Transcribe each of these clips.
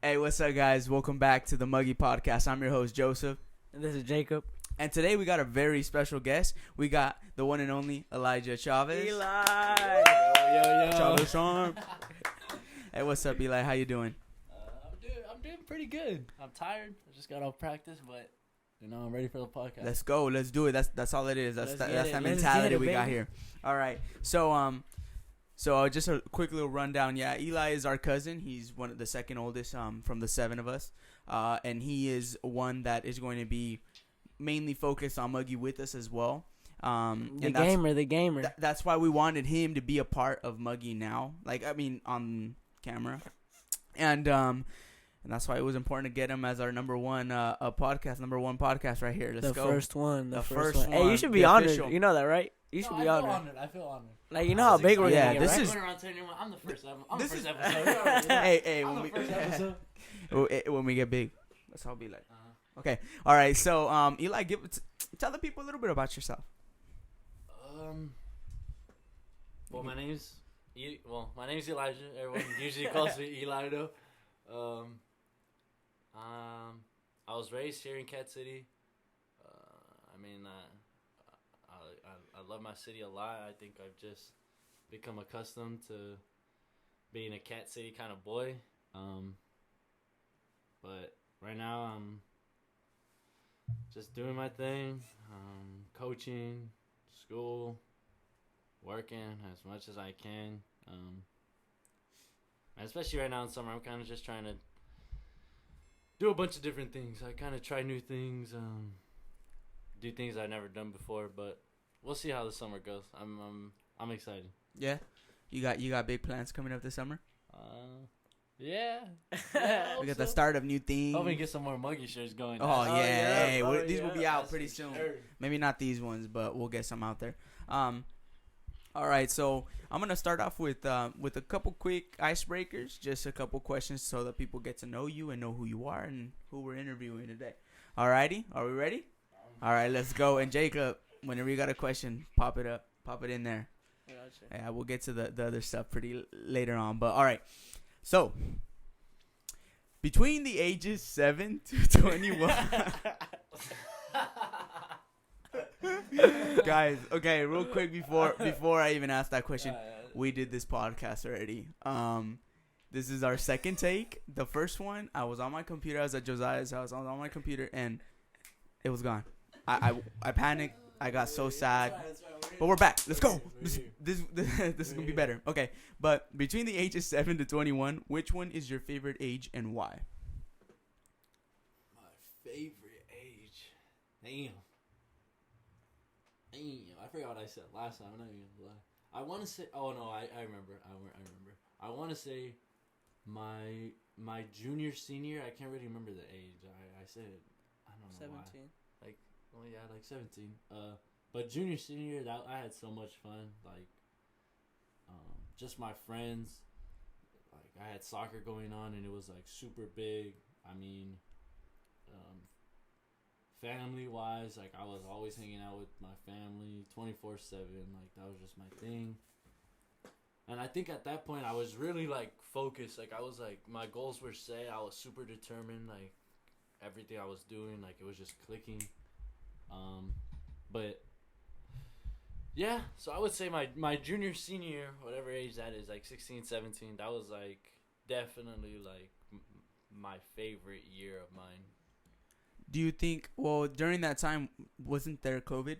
Hey, what's up, guys? Welcome back to the Muggy podcast. I'm your host, Joseph. And this is Jacob. And today we got a very special guest. We got the one and only Elijah Chavez. Eli! Yo. Chavez Charm. Hey, what's up, Eli? How you doing? I'm doing pretty good. I'm tired. I just got off practice, but I'm ready for the podcast. Let's go. Let's do it. That's all it is. That's that Let's mentality get it, we got baby. here. All right. So just a quick little rundown. Yeah, Eli is our cousin. He's one of the second oldest from the seven of us. And he is one that is going to be mainly focused on Muggy with us as well. The gamer. That's why we wanted him to be a part of Muggy now. On camera. And that's why it was important to get him as our number one podcast right here. Let's go. First one. The first one. Hey, you should be The honored. official. You know that, right? You should be honored. I feel honored. Like, you know how big we're Yeah, gonna get, this right? is- I'm the first. I'm This the is- first episode. Hey, I'm when the first episode. when we get big, that's how I'll be like. Okay, all right. So, Eli, tell the people a little bit about yourself. Well, my name's Elijah. Everyone usually calls me Eli though. I was raised here in Cat City. I love my city a lot. I think I've just become accustomed to being a Cat City kind of boy. But right now I'm just doing my thing, coaching, school, working as much as I can. And especially right now in summer, I'm kind of just trying to do a bunch of different things. I kind of try new things, do things I've never done before. But we'll see how the summer goes. I'm excited. Yeah, you got big plans coming up this summer. Yeah. We got the start of new things. Hope we get some more Muggy shirts going. Oh yeah, yeah. hey, Oh, these will be out That's pretty for soon. sure. Maybe not these ones, but we'll get some out there. All right, so I'm gonna start off with a couple quick icebreakers, just a couple questions so that people get to know you and know who you are and who we're interviewing today. Alrighty, are we ready? All right, let's go. And Jacob, whenever you got a question, pop it in there. Gotcha. Yeah, we'll get to the other stuff pretty later on. But all right, so between the ages 7 to 21. Guys, okay, real quick before I even ask that question, we did this podcast already. This is our second take. The first one, I was on my computer. I was at Josiah's house. I was on my computer and it was gone. I panicked. I got so sad. But we're back. Let's go. This is gonna be better. Okay, but between the ages 7 to 21, which one is your favorite age and why? My favorite age. Damn. I forgot what I said last time. I'm not even gonna lie. I want to say. Oh no, I remember. I want to say my junior senior. I can't really remember the age. I said it. I don't know 17. why. Like 17. But junior senior, that I had so much fun. Like, just my friends. Like I had soccer going on, and it was like super big. I mean, family wise, like I was always hanging out with my family 24/7. Like that was just my thing. And I think at that point I was really like focused. Like I was like my goals were set. I was super determined. Like everything I was doing, like it was just clicking. But yeah, so I would say my junior, senior, whatever age that is, like 16, 17, that was like definitely like my favorite year of mine. Do you think? Well, during that time, wasn't there COVID?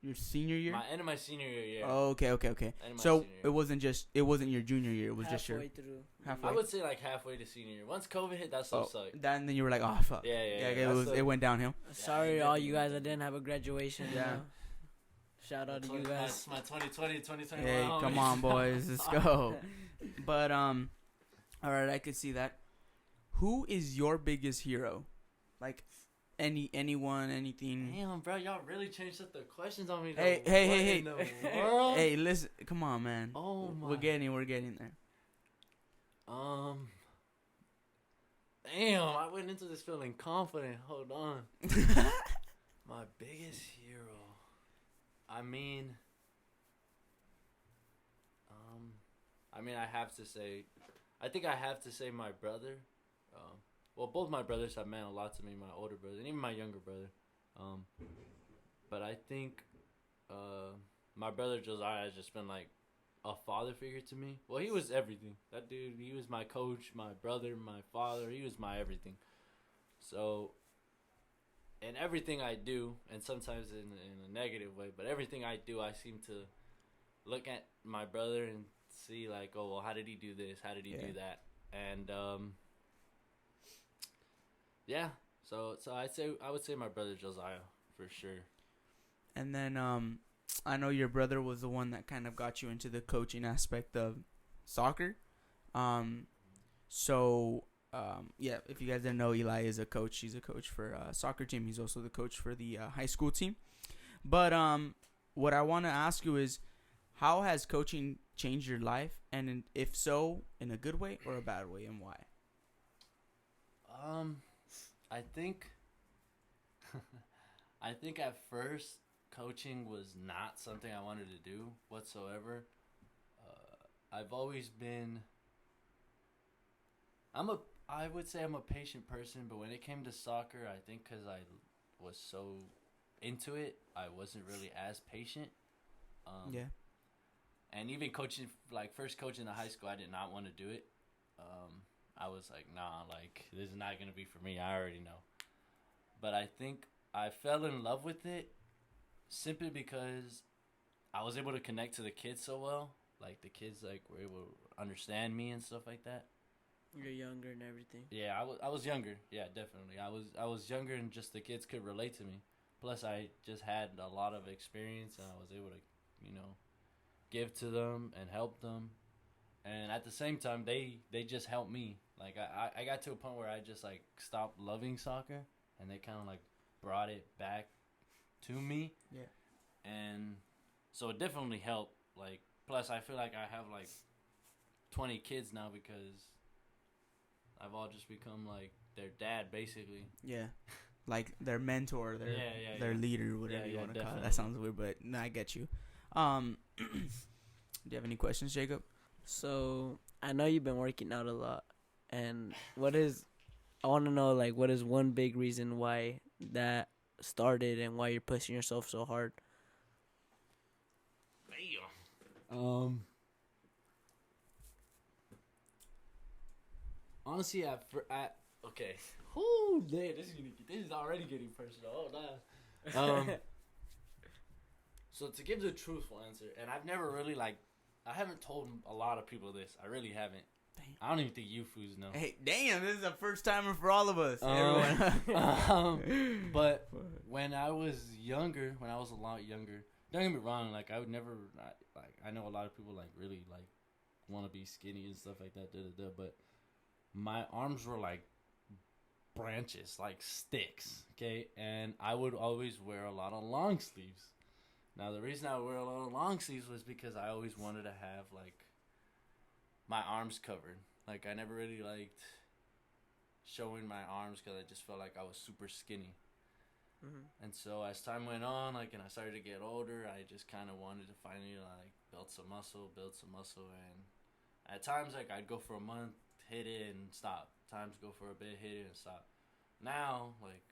Your senior year? My end of my senior year, yeah. Oh, okay. End of my So senior year. it wasn't your junior year. It was just your Halfway through. halfway. I would say like halfway to senior year. Once COVID hit, that stuff sucked. Then you were like, oh fuck. Yeah. It went downhill. Sorry, all you guys that didn't have a graduation. Yeah. You know? Shout out to you guys. My 2020, 2021. Hey, come on, boys, let's go. But all right, I could see that. Who is your biggest hero? Like, anyone, anything. Damn, bro, y'all really changed up the questions on me. Hey. What in the world? Hey, listen, come on, man. Oh my. We're getting there. Damn, I went into this feeling confident. Hold on. My biggest hero. I mean, I have to say, I think I have to say my brother. Well, both my brothers have meant a lot to me. My older brother and even my younger brother. But I think my brother Josiah has just been like a father figure to me. Well, he was everything. That dude, he was my coach, my brother, my father. He was my everything. So, in everything I do, and sometimes in a negative way, but everything I do, I seem to look at my brother and see like, oh, well, how did he do this? How did he do that? And yeah. So I would say my brother Josiah for sure. And then I know your brother was the one that kind of got you into the coaching aspect of soccer. Yeah, if you guys didn't know, Eli is a coach. He's a coach for a soccer team. He's also the coach for the high school team. But what I want to ask you is, how has coaching changed your life? And if so, in a good way or a bad way, and why? I think at first coaching was not something I wanted to do whatsoever. I've always been. I would say I'm a patient person, but when it came to soccer, I think because I was so into it, I wasn't really as patient. Yeah. And even coaching, like first coaching in high school, I did not want to do it. I was like, nah, like this is not gonna be for me. I already know. But I think I fell in love with it simply because I was able to connect to the kids so well. Like the kids, like were able to understand me and stuff like that. You're younger and everything. Yeah, I was younger. Yeah, definitely. I was younger and just the kids could relate to me. Plus, I just had a lot of experience and I was able to, give to them and help them. And at the same time, they just helped me. Like I got to a point where I just like stopped loving soccer, and they kind of like brought it back to me. Yeah. And so it definitely helped. Like plus, I feel like I have like 20 kids now because I've all just become like their dad, basically. Yeah. Like their mentor, their leader, whatever you want to call it. That sounds weird, but no, I get you. Do you have any questions, Jacob? So I know you've been working out a lot, and I want to know like what is one big reason why that started and why you're pushing yourself so hard? Honestly, okay. Oh, damn, this is already getting personal. Oh, nice. So to give the truthful answer, and I've never really I haven't told a lot of people this. I really haven't. Dang. I don't even think you fools know. Hey, damn, this is a first timer for all of us. But when I was younger, when I was a lot younger, don't get me wrong, like I would never, I know a lot of people like really like want to be skinny and stuff like that, but my arms were like branches, like sticks, okay? And I would always wear a lot of long sleeves. Now, the reason I would wear a lot of long sleeves was because I always wanted to have, like, my arms covered. Like, I never really liked showing my arms because I just felt like I was super skinny. Mm-hmm. And so as time went on, like, and I started to get older, I just kind of wanted to finally, like, build some muscle. And at times, like, I'd go for a month, hit it, and stop. Times go for a bit, hit it, and stop. Now, like,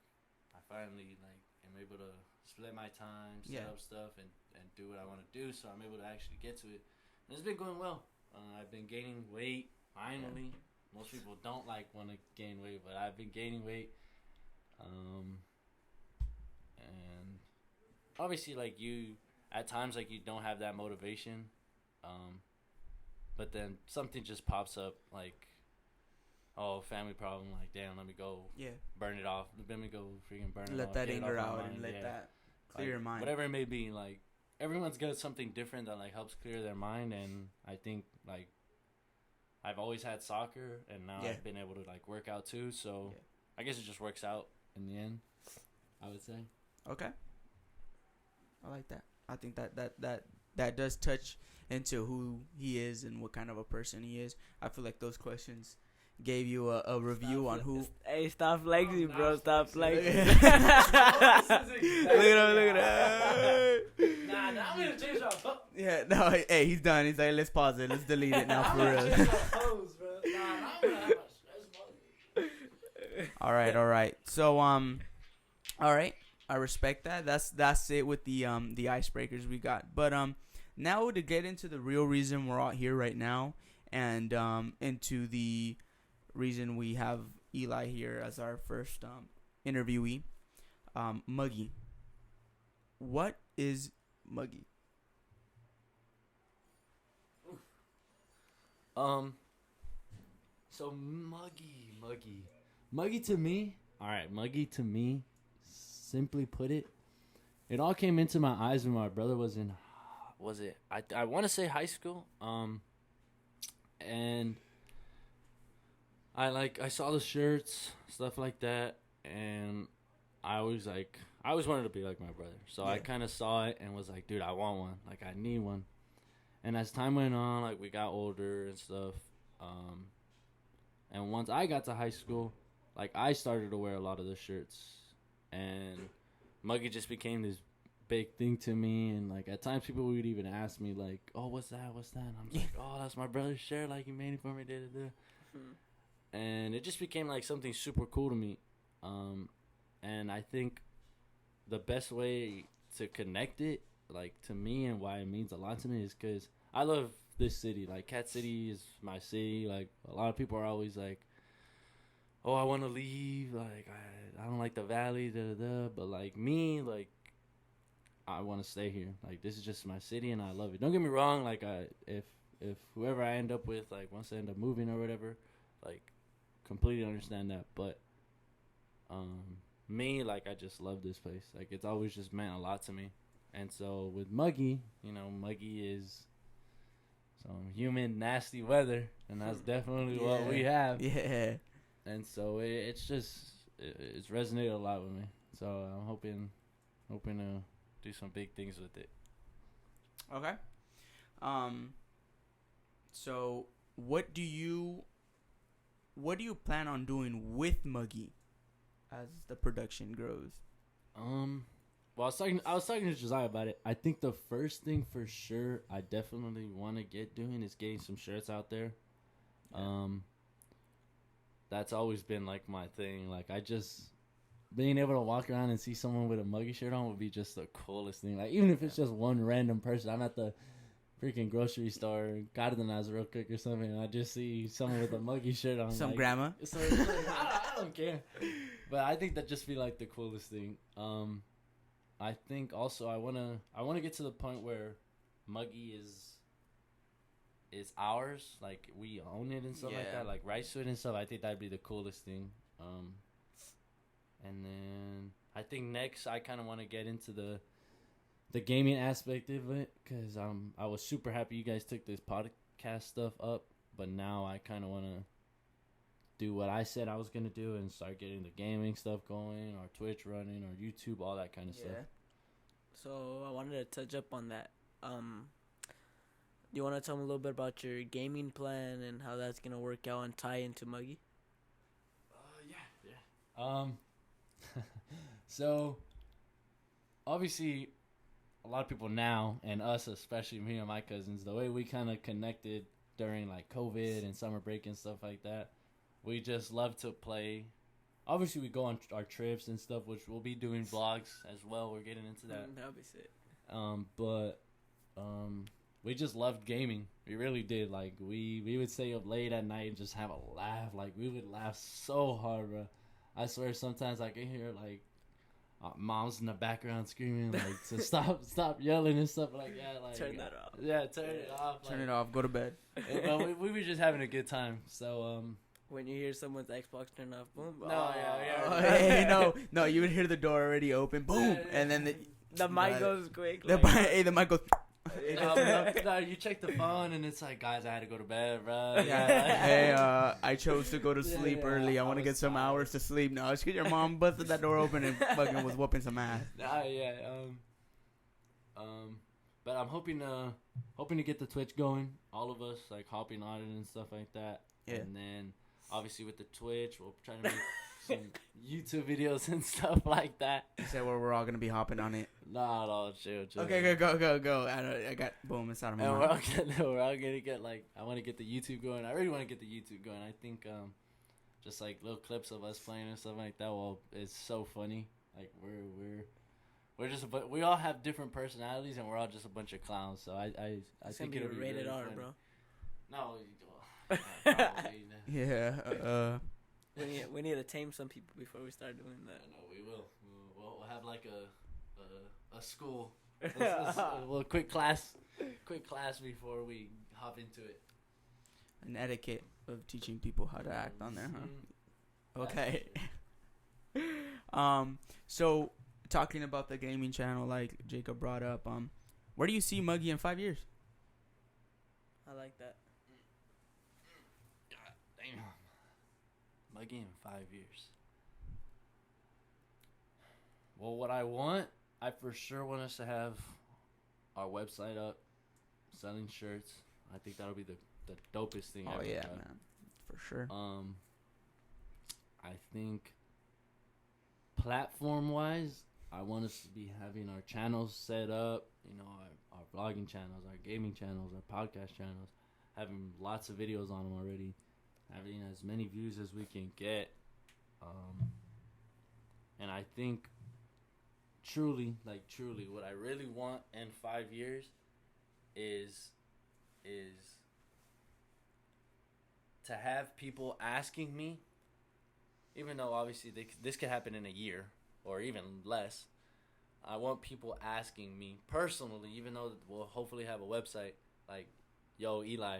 I finally, like, am able to split my time, set up stuff, and do what I want to do, so I'm able to actually get to it. And it's been going well. I've been gaining weight, finally. Yeah. Most people don't want to gain weight, but I've been gaining weight. And obviously, like, at times, like, you don't have that motivation. But then something just pops up, like, oh, family problem, like, damn, let me go burn it off. Let me go freaking burn it off. Let that anger out and let that clear your mind. Whatever it may be, like, everyone's got something different that, like, helps clear their mind. And I think, like, I've always had soccer, and now I've been able to, like, work out too. So I guess it just works out in the end, I would say. Okay. I like that. I think that does touch into who he is and what kind of a person he is. I feel like those questions gave you a review on who. Hey, stop flexing, bro. Stop flexing. Look at him. Nah, I'm gonna change my Yeah, no, hey, he's done. He's like, let's pause it. Let's delete it now for real. Nah, All right. So all right. I respect that. That's it with the icebreakers we got. But now to get into the real reason we're all here right now, and into the reason we have Eli here as our first interviewee, Muggy. What is Muggy? So Muggy to me. All right, Muggy to me. Simply put it, it all came into my eyes when my brother was in. Was it? I want to say high school. And I saw the shirts, stuff like that, and I always wanted to be like my brother. So I kind of saw it and was like, dude, I want one. Like, I need one. And as time went on, like, we got older and stuff. And once I got to high school, like, I started to wear a lot of the shirts. And Muggy just became this big thing to me. And, like, at times people would even ask me, like, oh, what's that? And I'm like, oh, that's my brother's shirt. Like, he made it for me. And it just became, like, something super cool to me. And I think the best way to connect it, like, to me and why it means a lot to me is because I love this city. Like, Cat City is my city. Like, a lot of people are always like, oh, I want to leave. Like, I don't like the valley, But, like, me, like, I want to stay here. Like, this is just my city, and I love it. Don't get me wrong. Like, if whoever I end up with, like, once I end up moving or whatever, like, completely understand that. But, me, like, I just love this place. Like, it's always just meant a lot to me. And so with Muggy, Muggy is some humid, nasty weather, and that's definitely what we have. Yeah. And so it's resonated a lot with me. So I'm hoping to do some big things with it. Okay. So what do you plan on doing with Muggy as the production grows? Well, I was talking to Josiah about it. I think the first thing for sure I definitely want to get doing is getting some shirts out there. Yeah. That's always been, like, my thing. Like, I just being able to walk around and see someone with a Muggy shirt on would be just the coolest thing. Like, even if it's just one random person. I'm at the freaking grocery store, Cárdenas real quick or something, and I just see someone with a Muggy shirt on. Some like, grandma. So it's like, I don't care. But I think that'd just be, like, the coolest thing. I think also I wanna get to the point where Muggy is ours, like, we own it and stuff like that, like, rights to it and stuff. I think that'd be the coolest thing. And then I think next I kind of want to get into the gaming aspect of it, because I was super happy you guys took this podcast stuff up, but now I kind of want to do what I said I was going to do and start getting the gaming stuff going, or Twitch running, or YouTube, all that kind of stuff. So I wanted to touch up on that. Do you want to tell me a little bit about your gaming plan and how that's going to work out and tie into Muggy? Yeah. So, obviously, a lot of people now, and us especially, me and my cousins, the way we kind of connected during, like, COVID and summer break and stuff like that, we just love to play. Obviously, we go on our trips and stuff, which we'll be doing vlogs as well. We're getting into that. That'll be sick. But we just loved gaming. We really did. Like, we would stay up late at night and just have a laugh. Like, we would laugh so hard, bro. I swear sometimes I can hear, like, moms in the background screaming, like, to stop yelling and stuff like that. Like, turn that off. Yeah, turn it off. Turn it off. Go to bed. We were just having a good time. So, when you hear someone's Xbox turn off, boom. No, yeah. Hey, no, you would hear the door already open, boom, and then the mic goes quick. The mic goes. No, you check the phone and it's like, guys, I had to go to bed, bro. Hey, I chose to go to sleep early. I want to get some hours to sleep. No, it's 'cause your mom busted that door open and fucking was whooping some ass. But I'm hoping to get the Twitch going. All of us, like, hopping on it and stuff like that. Yeah. And then, obviously, with the Twitch, we'll try to make some YouTube videos and stuff like that. You said we're all gonna be hopping on it. No, chill. Okay, go. I got boom. It's out of my mind. We're all gonna get, like, I want to get the YouTube going. I really want to get the YouTube going. I think just like little clips of us playing and stuff like that. Well, it's so funny. Like we're just we all have different personalities and we're all just a bunch of clowns. So I think it'll be rated really R, funny. bro. No, probably. Yeah. We need to tame some people before we start doing that. No, we will. We'll have like a school. A quick class before we hop into it. An etiquette of teaching people how to act on there, huh? Okay. So talking about the gaming channel, like Jacob brought up, where do you see Muggy in 5 years? I like that. God damn. Muggy in 5 years. Well, what I want, I for sure want us to have our website up, selling shirts. I think that'll be the dopest thing ever. Oh yeah, bro. man, for sure. I think platform-wise, I want us to be having our channels set up. You know, our vlogging channels, our gaming channels, our podcast channels, having lots of videos on them already, having as many views as we can get. And I think truly, what I really want in 5 years is to have people asking me, even though obviously this could happen in a year or even less. I want people asking me personally, even though we'll hopefully have a website, like, yo, Eli,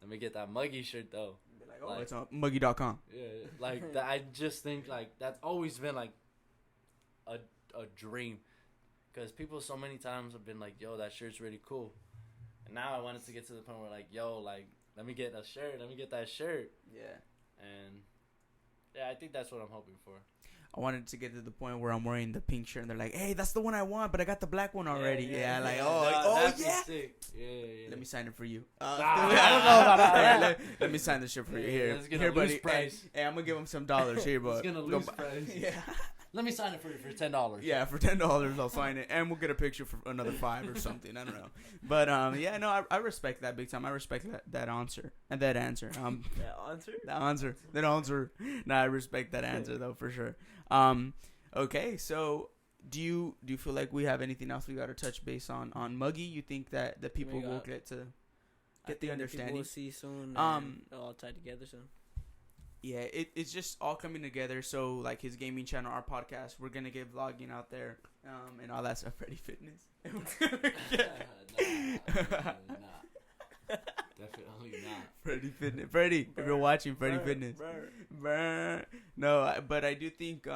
let me get that Muggy shirt though. Like, oh, like, it's on Muggy.com. Yeah, like I just think like that's always been like a dream, because people so many times have been like, yo, that shirt's really cool, and now I wanted to get to the point where like, yo, like, let me get a shirt, let me get that shirt. Yeah. And yeah, I think that's what I'm hoping for. I wanted to get to the point where I'm wearing the pink shirt and they're like, hey, that's the one I want, but I got the black one already. Yeah, that'd be yeah. sick. Yeah. Let me sign it for you. I don't know about that. Let me sign the shirt for you. Here, let's get here, a buddy. loose price. Hey, I'm gonna give him some dollars here, but It's gonna lose price. Yeah. Let me sign it for you for $10. Yeah, for $10 I'll sign it, and we'll get a picture for another $5 or something. I don't know, but yeah, no, I respect that big time. I respect that answer and that answer. That answer. No, I respect that answer though for sure. Okay, so do you feel like we have anything else we got to touch base on Muggy? You think that the people will get the understanding? We'll see soon. They'll all tie together soon. Yeah, it's just all coming together. So like his gaming channel, our podcast, we're gonna get vlogging out there, and all that stuff. Freddy Fitness. Definitely not. Freddy Fitness. Freddy, if you're watching, Freddy Fitness. No, but I do think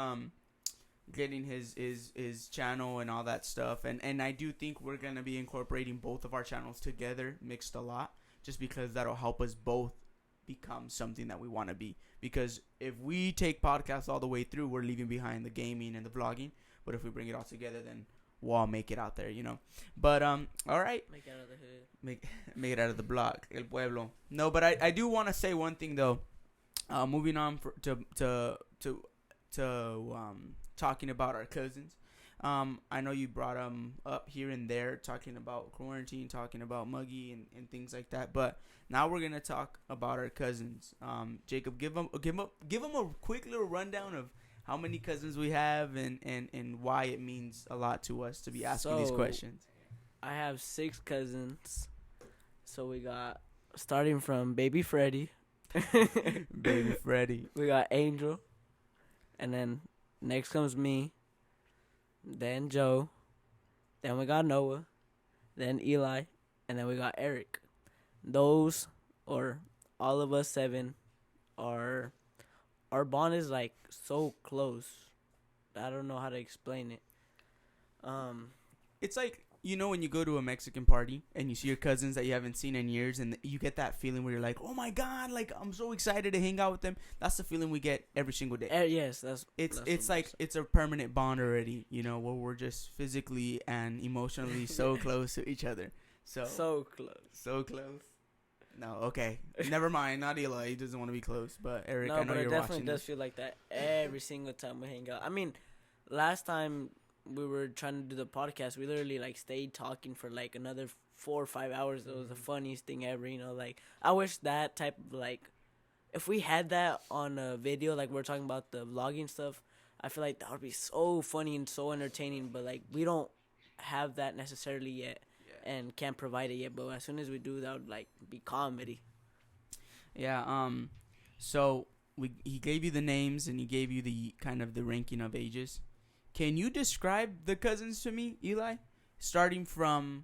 getting his channel and all that stuff, and I do think we're gonna be incorporating both of our channels together, mixed a lot, just because that'll help us both become something that we want to be. Because if we take podcasts all the way through, we're leaving behind the gaming and the vlogging. But if we bring it all together, then we'll all make it out there, you know. But all right, Make it out of the hood. Make it out of the block, el pueblo. No, but I do want to say one thing though. Moving on to talking about our cousins. I know you brought them up here and there, talking about quarantine, talking about Muggy and things like that. But now we're gonna talk about our cousins. Jacob, give them a quick little rundown of how many cousins we have and why it means a lot to us to be asking these questions. I have 6 cousins. So we got, starting from baby Freddy. Baby Freddy. We got Angel. And then next comes me. Then Joe. Then we got Noah. Then Eli. And then we got Eric. Those, or all of us 7, our bond is like so close. I don't know how to explain it. It's like, you know, when you go to a Mexican party and you see your cousins that you haven't seen in years, and you get that feeling where you're like, oh my God, like I'm so excited to hang out with them. That's the feeling we get every single day. Yes, it's like it's a permanent bond already, you know, where we're just physically and emotionally so close to each other. So close. No, okay, never mind. Not Eli. He doesn't want to be close, but Eric, I know you're watching. No, but it definitely does feel like that every single time we hang out. I mean, last time we were trying to do the podcast, we literally like stayed talking for like another 4 or 5 hours. It was the funniest thing ever, you know. Like, I wish that type of like if we had that on a video, like we're talking about the vlogging stuff, I feel like that would be so funny and so entertaining. But like we don't have that necessarily yet, and can't provide it yet. But as soon as we do, that would like be comedy. Yeah. So he gave you the names and he gave you the kind of the ranking of ages. Can you describe the cousins to me, Eli? Starting from,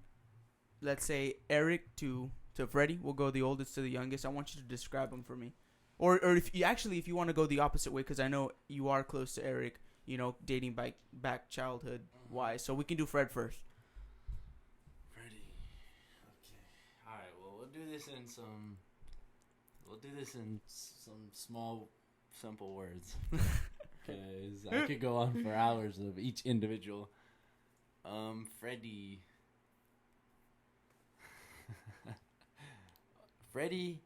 let's say, Eric to Freddie. We'll go the oldest to the youngest. I want you to describe them for me. Or if you want to go the opposite way, because I know you are close to Eric, dating back childhood wise. So we can do Fred first. Freddie. Okay. All right. Well, we'll do this in some small, simple words. Because I could go on for hours of each individual. Freddie. Freddie.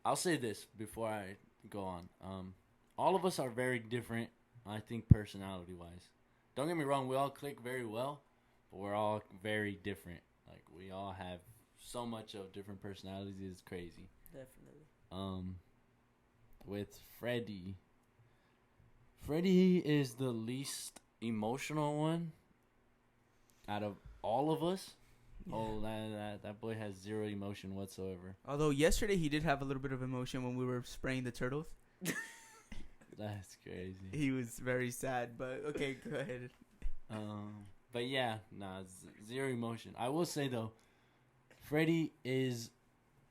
I'll say this before I go on. All of us are very different, I think, personality-wise. Don't get me wrong, we all click very well, but we're all very different. Like, we all have so much of different personalities, it's crazy. Definitely. With Freddie is the least emotional one out of all of us. Yeah. Oh, that boy has zero emotion whatsoever. Although yesterday he did have a little bit of emotion when we were spraying the turtles. That's crazy. He was very sad, but okay, go ahead. But yeah, zero emotion. I will say though, Freddie is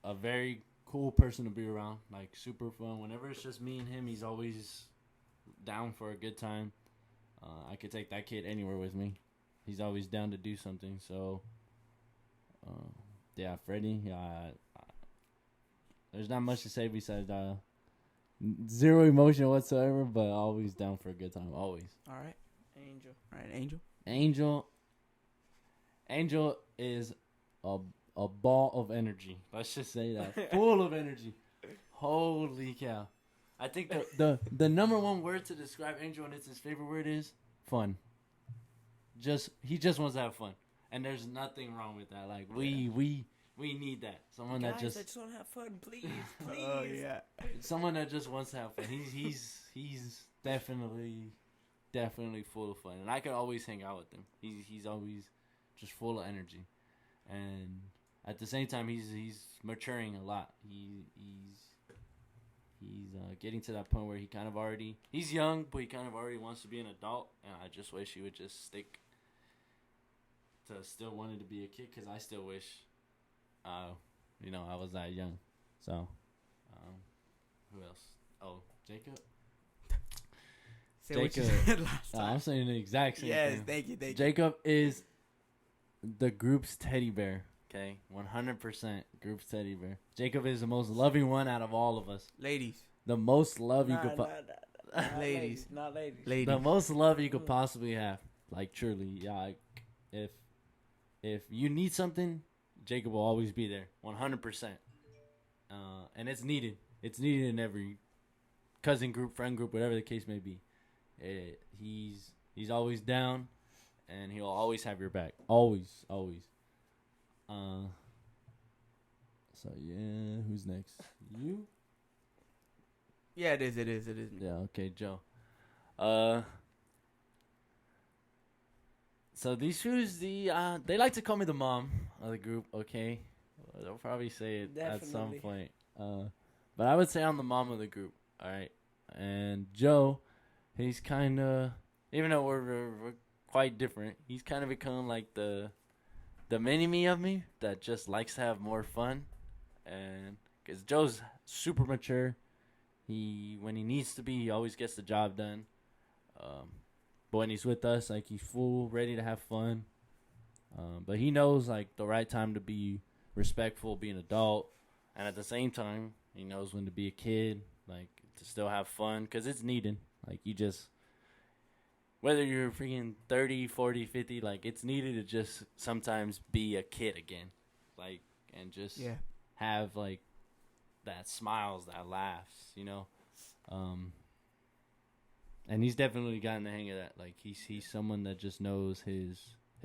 a very cool person to be around. Like, super fun. Whenever it's just me and him, he's always down for a good time. I could take that kid anywhere with me. He's always down to do something. So, yeah, Freddie. There's not much to say besides zero emotion whatsoever, but always down for a good time. Always. All right. Angel. All right, Angel is a ball of energy. Let's just say that. Full of energy. Holy cow. I think the number one word to describe Angel, and it's his favorite word, is fun. He just wants to have fun. And there's nothing wrong with that. Like, we need that. Someone Guys, that just... I just want to have fun, please. Oh, yeah. Someone that just wants to have fun. He's definitely full of fun. And I could always hang out with him. He's always just full of energy. And at the same time, he's maturing a lot. He's getting to that point where he kind of already... He's young, but he kind of already wants to be an adult. And I just wish he would just stick to still wanting to be a kid, because I still wish, I was that young. So, who else? Oh, Jacob. Say what you said last time. I'm saying the exact same thing. Yes, thank you. Jacob is the group's teddy bear. Okay, 100% group's teddy bear. Jacob is the most loving one out of all of us. Ladies. The most love you could ladies. Not ladies. The most love you could possibly have. Like, truly. Yeah, if you need something, Jacob will always be there. 100%. And it's needed. It's needed in every cousin group, friend group, whatever the case may be. He's always down, and he'll always have your back. Always. So, yeah, who's next? You? Yeah, it is me. Yeah, okay, Joe. So these shoes, they like to call me the mom of the group, okay? They'll probably say it at some point. But I would say I'm the mom of the group, all right? And Joe, he's kind of, even though we're quite different, he's kind of become like the mini-me of me that just likes to have more fun. And because Joe's super mature. When he needs to be, he always gets the job done. But when he's with us, like, he's full, ready to have fun. But he knows, like, the right time to be respectful, be an adult. And at the same time, he knows when to be a kid, like, to still have fun. Because it's needed. Like, whether you're freaking 30, 40, 50, like, it's needed to just sometimes be a kid again. Like, and just have, like, that smiles, that laughs, and he's definitely gotten the hang of that. Like, he's someone that just knows his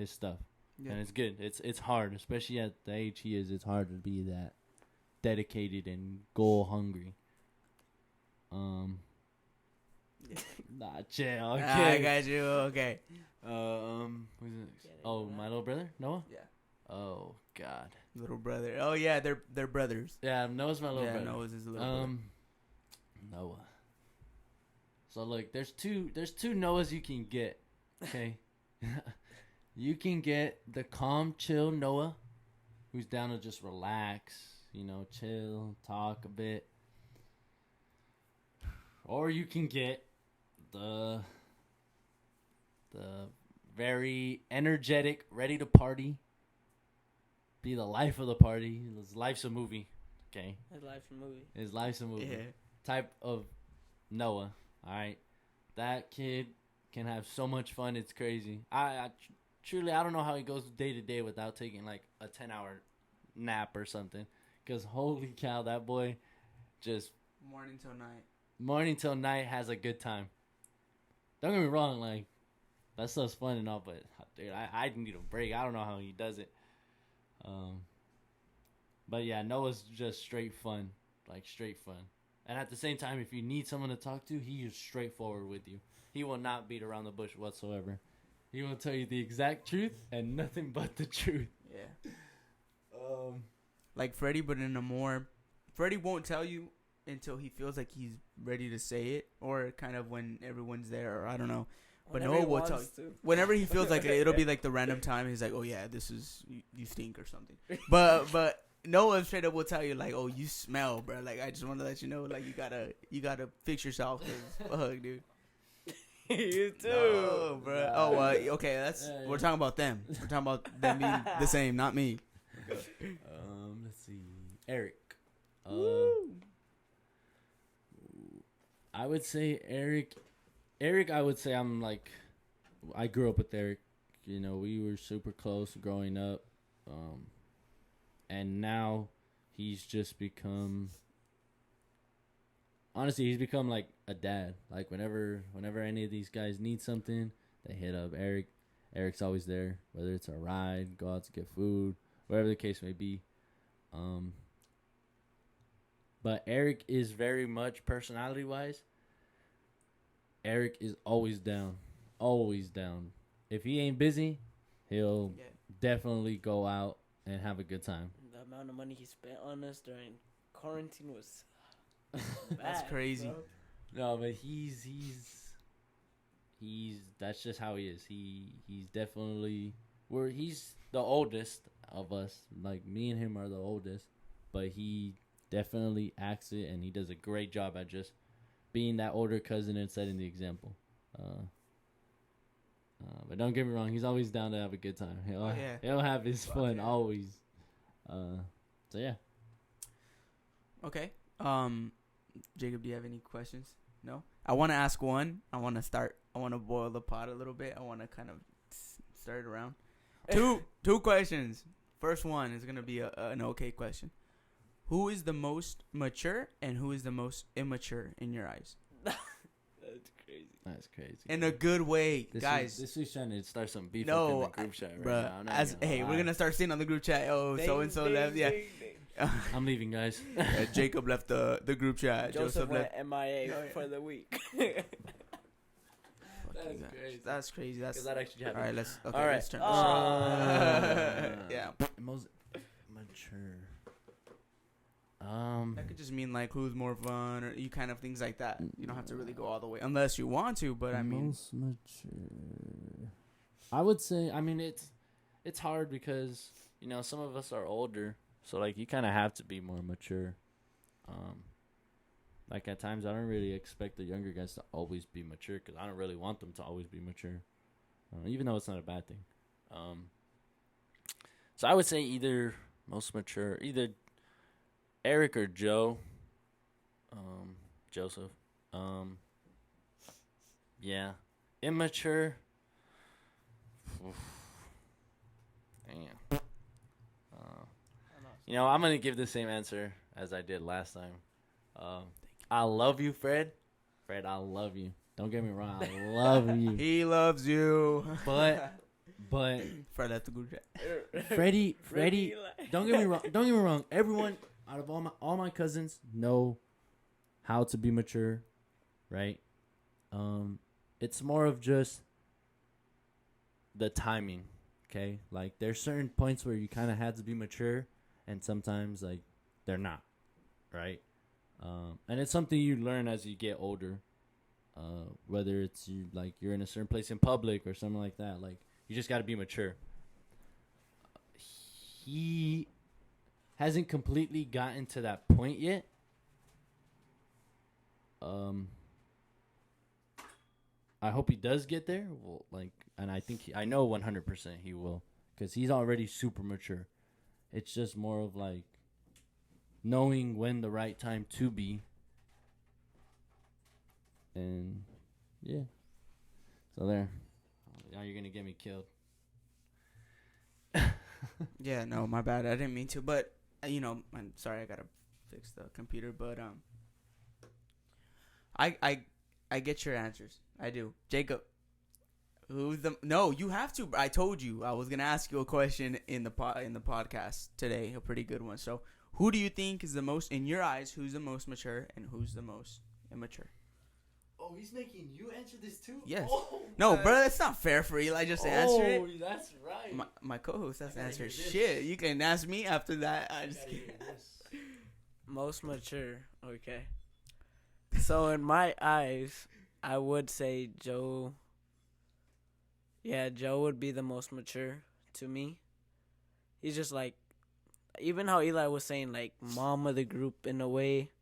stuff, and it's good. It's hard, especially at the age he is. It's hard to be dedicated and goal hungry. Nah, chill. Okay. I got you. Okay. Who's next? Oh, my little brother, Noah. Yeah. Oh God. Little brother. Oh yeah, they're brothers. Yeah, Noah's my little brother. Noah's his little brother. Noah. So look, there's two Noahs you can get. Okay. You can get the calm, chill Noah, who's down to just relax, chill, talk a bit. Or you can get the very energetic, ready to party, be the life of the party. His life's a movie, okay? His life's a movie. Yeah. Type of Noah, all right? That kid can have so much fun, it's crazy. I truly, I don't know how he goes day to day without taking like a 10-hour nap or something. Because holy cow, that boy just Morning till night has a good time. Don't get me wrong, like, that stuff's fun and all, but dude, I need a break. I don't know how he does it. But yeah, Noah's just straight fun. Like, straight fun. And at the same time, if you need someone to talk to, he is straightforward with you. He will not beat around the bush whatsoever. He will tell you the exact truth and nothing but the truth. Yeah. Like Freddie, but in a more... Freddie won't tell you until he feels like he's ready to say it, or kind of when everyone's there, or I don't know. But Noah will tell you. Whenever he feels like it, it'll be like the random time. He's like, oh yeah, this is... You stink or something. But Noah straight up will tell you, like, oh, you smell, bro. Like, I just want to let you know, like, you gotta fix yourself, cause fuck, dude. You too, no, bro. Oh, okay. We're talking about them. We're talking about them being the same, not me. Let's see. Eric. I would say Eric. I would say I'm like, I grew up with Eric. We were super close growing up. And now he's just become. Honestly, he's become like a dad. Like whenever any of these guys need something, they hit up Eric. Eric's always there, whether it's a ride, go out to get food, whatever the case may be. But Eric is very much personality-wise. Eric is always down. Always down. If he ain't busy, he'll definitely go out and have a good time. The amount of money he spent on us during quarantine was that's bad, crazy. Bro. No, but he's that's just how he is. He's definitely he's the oldest of us. Like me and him are the oldest, but he definitely acts it, and he does a great job at just being that older cousin and setting the example. But don't get me wrong, he's always down to have a good time. He'll have his fun always. So yeah. Okay. Jacob, do you have any questions? No? I want to ask one. I want to boil the pot a little bit. I want to kind of start it around. Two questions. First one is going to be an okay question. Who is the most mature and who is the most immature in your eyes? That's crazy. In a good way, guys. This is trying to start some beef up in the group chat right now. We're going to start seeing on the group chat. Oh, so-and-so left. Yeah. I'm leaving, guys. Jacob left the group chat. Joseph went MIA for the week. That's crazy. That's that actually happened. All right, let's turn. Yeah. Most mature. That could just mean like who's more fun, or you kind of things like that. You don't have to really go all the way unless you want to. But I mean, most mature. I would say. I mean, it's hard because some of us are older, so like you kind of have to be more mature. Like at times, I don't really expect the younger guys to always be mature because I don't really want them to always be mature, even though it's not a bad thing. So I would say either most mature, either Eric or Joe. Joseph. Yeah. Immature. Damn. I'm going to give the same answer as I did last time. I love you, Fred. Fred, I love you. Don't get me wrong. I love you. He loves you. But Fred left the group chat. Freddie, don't get me wrong. Everyone, out of all my cousins know how to be mature, right? It's more of just the timing, okay? Like there's certain points where you kind of had to be mature, and sometimes like they're not, right? And it's something you learn as you get older. Whether it's you're in a certain place in public or something like that, like you just got to be mature. He hasn't completely gotten to that point yet. I hope he does get there. Well, and I know 100% he will, because he's already super mature. It's just more of like knowing when the right time to be. And yeah, so there. Now you're gonna get me killed. Yeah, no, my bad. I didn't mean to, but I'm sorry. I gotta fix the computer, but I get your answers. I do. Jacob, No, you have to. I told you I was gonna ask you a question in the podcast today, a pretty good one. So, who do you think is the most, in your eyes, who's the most mature and who's the most immature? Oh, he's making you answer this too? Yes. Oh, no, bro, it's not fair for Eli just to answer it. Oh, that's right. My co-host has to answer shit. You can ask me after that. I just can't. Most mature. Okay. So in my eyes, I would say Joe. Yeah, Joe would be the most mature to me. He's just like, even how Eli was saying, like, mom of the group in a way.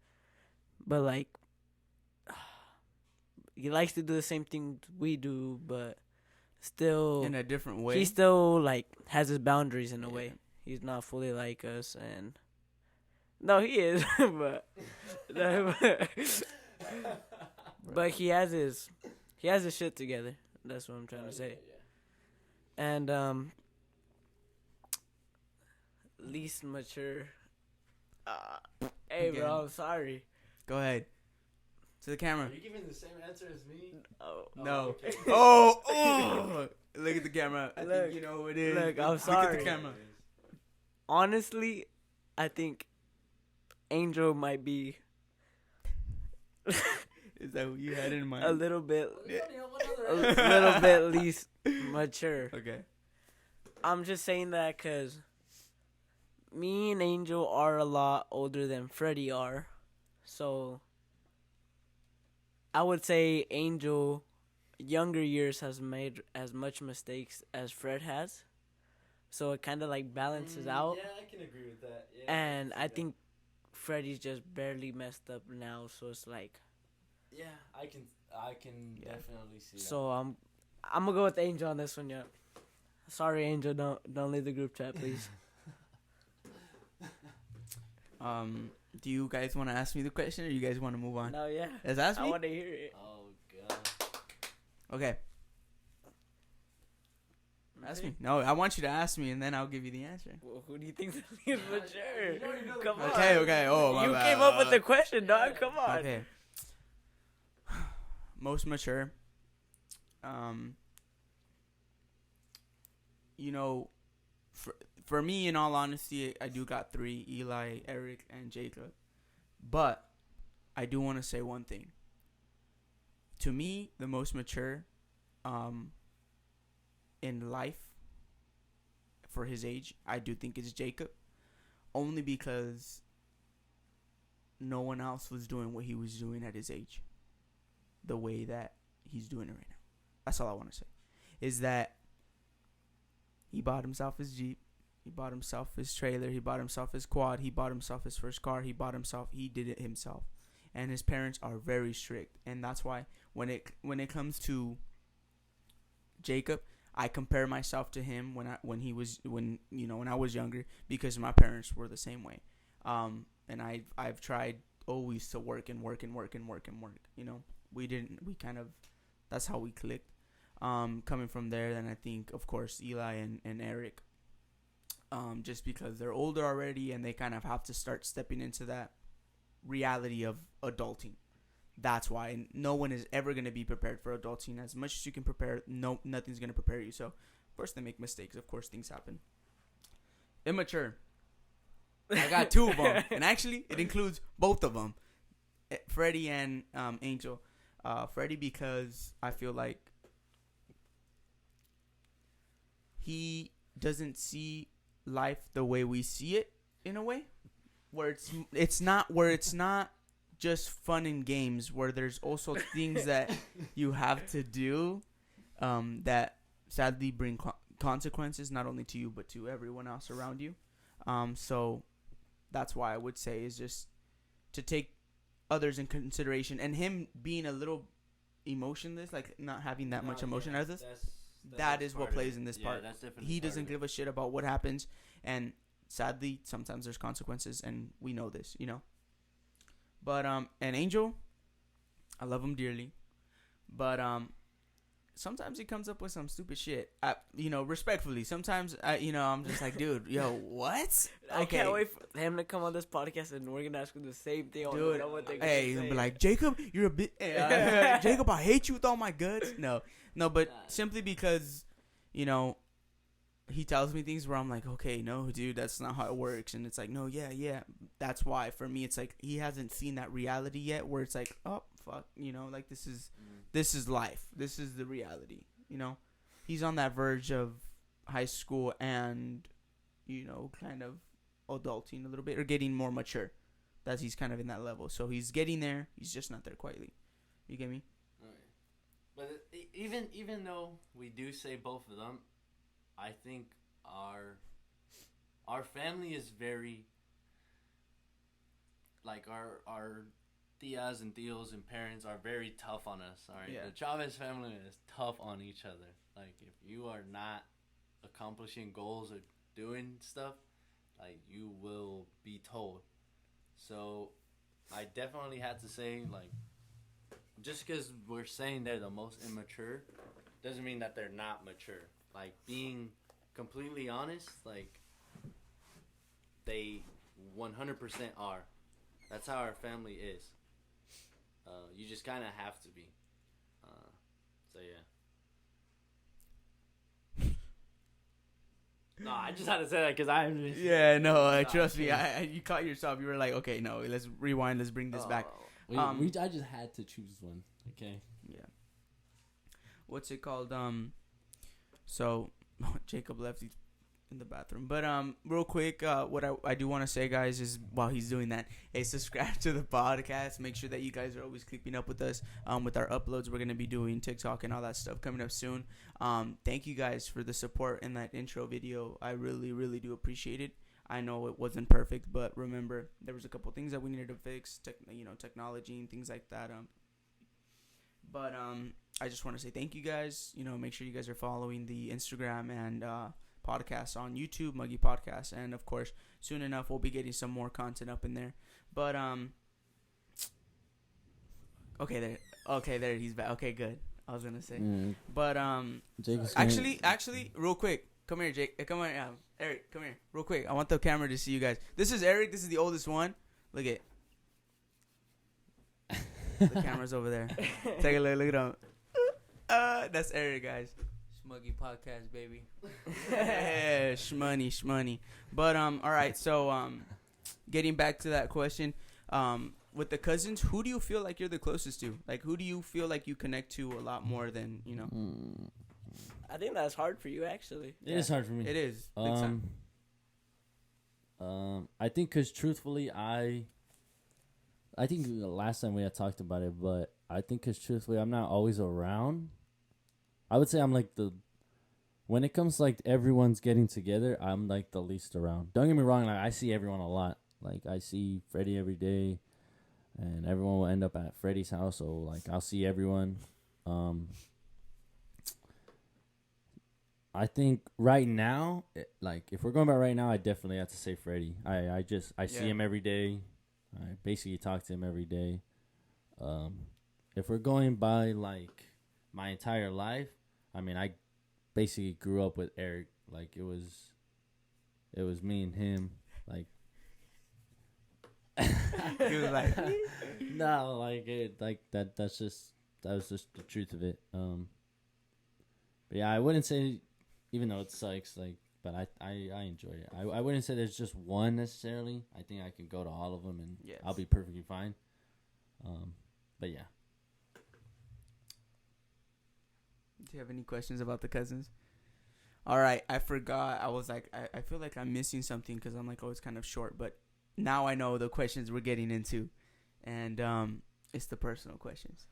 But like, he likes to do the same thing we do, but still in a different way. He still like has his boundaries in a way. He's not fully like us, and no, he is, but he has his shit together. That's what I'm trying to say. Yeah. And least mature. Hey, Again. bro, I'm sorry. Go ahead. To the camera. Are you giving the same answer as me? Oh. No. Okay. Oh! Look at the camera. I Look, think you know who it is. Look, I'm Look sorry. at the camera. Honestly, I think Angel might be Is that who you had in mind? a little bit Yeah. least mature. Okay. I'm just saying that because me and Angel are a lot older than Freddie are. So I would say Angel, younger years, has made as much mistakes as Fred has. So it kind of like balances out. Yeah, I can agree with that. Yeah, And I think Freddie's just barely messed up now. So it's like. Yeah, I can definitely see that. So I'm gonna go with Angel on this one, yeah. Sorry, Angel, don't leave the group chat, please. Do you guys want to ask me the question, or you guys want to move on? No, yeah. Let's ask me. I want to hear it. Oh god. Okay. Ask me. No, I want you to ask me, and then I'll give you the answer. Well, who do you think is mature? Come on. Okay. Oh, my you bad. came up with the question, dog. Come on. Okay. Most mature. For me, in all honesty, I do got 3: Eli, Eric, and Jacob. But I do want to say one thing. To me, the most mature in life for his age, I do think it's Jacob. Only because no one else was doing what he was doing at his age. The way that he's doing it right now. That's all I want to say. Is that he bought himself his Jeep. He bought himself his trailer. He bought himself his quad. He bought himself his first car. He did it himself. And his parents are very strict. And that's why when it comes to Jacob, I compare myself to him when I was younger, because my parents were the same way. And I've tried always to work. That's how we clicked. Coming from there, then I think, of course, Eli and Eric. Just because they're older already and they kind of have to start stepping into that reality of adulting. That's why. And no one is ever going to be prepared for adulting. As much as you can prepare, nothing's going to prepare you. So, of course, they make mistakes. Of course, things happen. Immature. I got 2 of them, and actually, it includes both of them, Freddie and Angel. Freddie, because I feel like he doesn't see life the way we see it, in a way, where it's not just fun and games, where there's also things that you have to do that sadly bring consequences, not only to you but to everyone else around you. So that's why I would say is just to take others in consideration, and him being a little emotionless, like not having that much emotion as this. That is what plays in this part. He doesn't give a shit about what happens, and sadly, sometimes there's consequences, and we know this, But and Angel, I love him dearly, but sometimes he comes up with some stupid shit. Respectfully, sometimes I'm just like, dude, yo, what? I can't wait for him to come on this podcast, and we're gonna ask him the same thing. Dude, he'll be like, Jacob, you're a bit. Jacob, I hate you with all my guts. No, but simply because, he tells me things where I'm like, okay, no, dude, that's not how it works. And it's like, no, yeah. That's why, for me, it's like he hasn't seen that reality yet where it's like, oh, fuck, like this is life. This is the reality, He's on that verge of high school and, kind of adulting a little bit or getting more mature. He's kind of in that level. So he's getting there. He's just not there quietly. You get me? But even though we do say both of them, I think our family is very, like, our tias and tios and parents are very tough on us. All right, yeah. The Chavez family is tough on each other. Like, if you are not accomplishing goals or doing stuff, like, you will be told. So I definitely had to say, like, just because we're saying they're the most immature doesn't mean that they're not mature. Like, being completely honest, like, they 100% are. That's how our family is. You just kind of have to be. So, yeah. No, I just had to say that because I'm just... Yeah, no, trust me. You caught yourself. You were like, okay, no, let's rewind. Let's bring this back. I just had to choose one. Okay. Yeah. What's it called? So Jacob left. He's in the bathroom. But real quick, what I do want to say, guys, is while he's doing that, hey, subscribe to the podcast. Make sure that you guys are always keeping up with us. With our uploads, we're gonna be doing TikTok and all that stuff coming up soon. Thank you guys for the support in that intro video. I really, really do appreciate it. I know it wasn't perfect, but remember, there was a couple things that we needed to fix, technology and things like that. But I just want to say thank you guys. Make sure you guys are following the Instagram and podcast on YouTube, Muggy Podcast, and of course, soon enough we'll be getting some more content up in there. But okay, there he's back. Okay, good. I was gonna say, but actually, real quick. Come here, Jake. Come on, Eric. Come here, real quick. I want the camera to see you guys. This is Eric. This is the oldest one. Look at. The camera's over there. Take a look. Look at him. That's Eric, guys. Muggy Podcast, baby. Yeah, shmoney. But all right. So getting back to that question, with the cousins, who do you feel like you're the closest to? Like, who do you feel like you connect to a lot more than I think that's hard for you, actually. It is hard for me. It is. Big time. I think because truthfully, I think the last time we had talked about it, but I think because truthfully, I'm not always around. I would say I'm like when it comes like everyone's getting together, I'm like the least around. Don't get me wrong, like I see everyone a lot. Like I see Freddie every day, and everyone will end up at Freddie's house, so like I'll see everyone. I think right now, like if we're going about right now, I definitely have to say Freddie. I see him every day. I basically talk to him every day. If we're going by like my entire life, I mean I basically grew up with Eric. Like it was me and him. Like he was like, no, like it, like that. That was just the truth of it. But yeah, I wouldn't say. Even though it sucks, like, but I enjoy it. I wouldn't say there's just one necessarily. I think I can go to all of them and Yes. I'll be perfectly fine. But yeah. Do you have any questions about the cousins? All right, I forgot. I was like, I feel like I'm missing something because I'm like, oh, it's kind of short. But now I know the questions we're getting into, and it's the personal questions.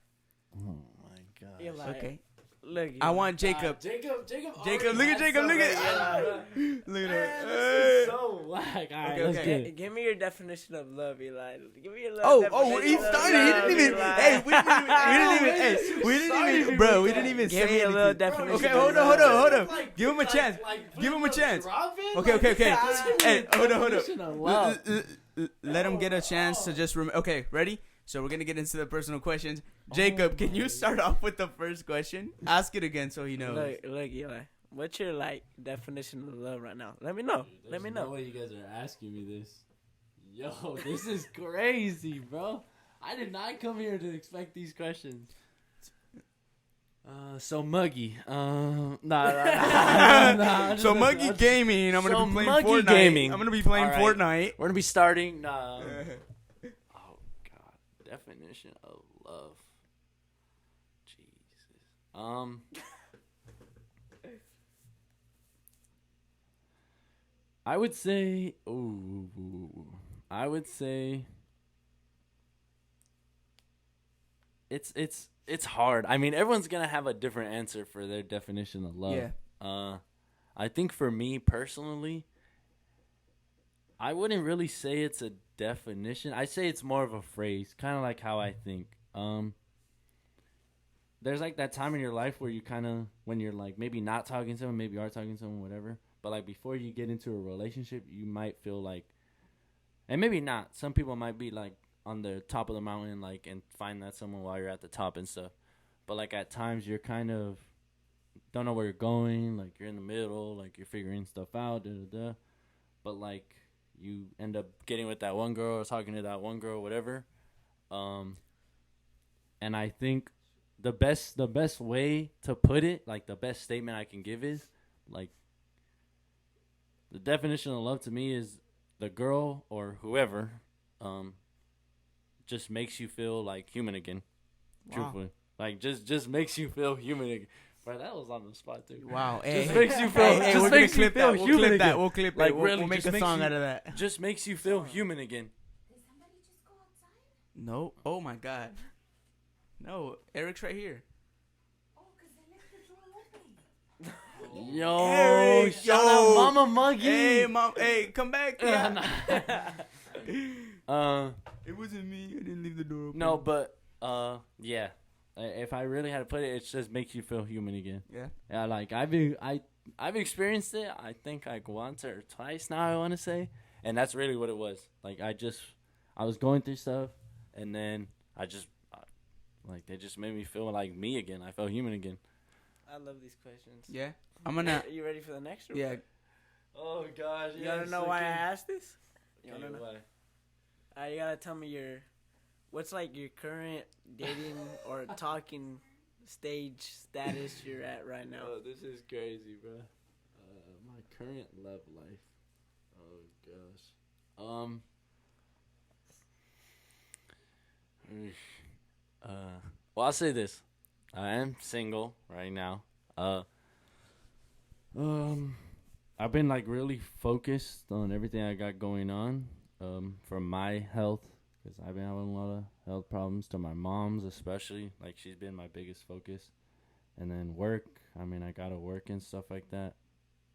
Oh my god. Eli, Okay, Look, I want Jacob. Jacob, Jacob, look at Jacob. Look at look at Man, him. this is so whack. All right, Okay, let's okay. get it. Give me your definition of love, Eli. Give me your love. Oh, he started. He didn't even. Hey, we didn't even. Bro, we didn't even Give say me a little anything. definition. Okay, of hold love. on. Give him a chance. Give him a chance. Okay. Hey, hold on. Let him get a chance to just remember. Okay, ready? So we're gonna get into the personal questions. Jacob, can you start off with the first question? Ask it again so he knows. Look, Eli. What's your definition of love right now? Let me know. Let me know. No way you guys are asking me this. Yo, this is crazy, bro. I did not come here to expect these questions. So Muggy. Nah. So Muggy Gaming, I'm gonna be playing Muggy Fortnite. Gaming. I'm gonna be playing All right. Fortnite. We're gonna be starting. Oh God, definition of love. Jesus. I would say. I would say. It's hard. I mean, everyone's gonna have a different answer for their definition of love. Yeah. I think for me personally, I wouldn't really say it's a definition. I say it's more of a phrase, kind of like how I think. There's like that time in your life where you kind of, when you're like maybe not talking to someone, maybe you are talking to someone, whatever. But like before you get into a relationship, you might feel like, and maybe not. Some people might be like on the top of the mountain, like, and find that someone while you're at the top and stuff. But like at times you're kind of don't know where you're going, like you're in the middle, like you're figuring stuff out, but like you end up getting with that one girl or talking to that one girl, whatever. And I think the best way to put it, like the best statement I can give is like the definition of love to me is the girl or whoever just makes you feel like human again. Wow. Truthfully. Like just makes you feel human again. Bro, that was on the spot too. Wow. Just makes you feel. Hey, just we're makes gonna you clip feel that. We'll human clip that. again. We'll clip Like, it. We'll really, make just a makes song you- out of that. Just makes you feel human again. Did somebody just go outside? No. Oh my God. No. Eric's right here. Oh, because they left the door open. Yo, Eric, shout yo. out Mama Muggy. Hey, mom. Hey, come back. Yeah. uh, It wasn't me. I didn't leave the door open. no, but yeah. If I really had to put it, it just makes you feel human again. Yeah. Yeah, like I've experienced it. I think like once or twice now. I want to say, and that's really what it was. Like I was going through stuff, and then like they just made me feel like me again. I felt human again. I love these questions. Yeah. I'm gonna. Are you ready for the next one? Yeah. Oh gosh, You wanna know why I asked this? You Okay, wanna know? why? You gotta tell me what's like your current dating or talking stage status you're at right now. Oh, this is crazy, bro. My current love life. Oh gosh. Well, I'll say this. I am single right now. I've been like really focused on everything I got going on. For my health, because I've been having a lot of health problems. To my mom's especially, like she's been my biggest focus. And then work. I mean, I gotta work and stuff like that.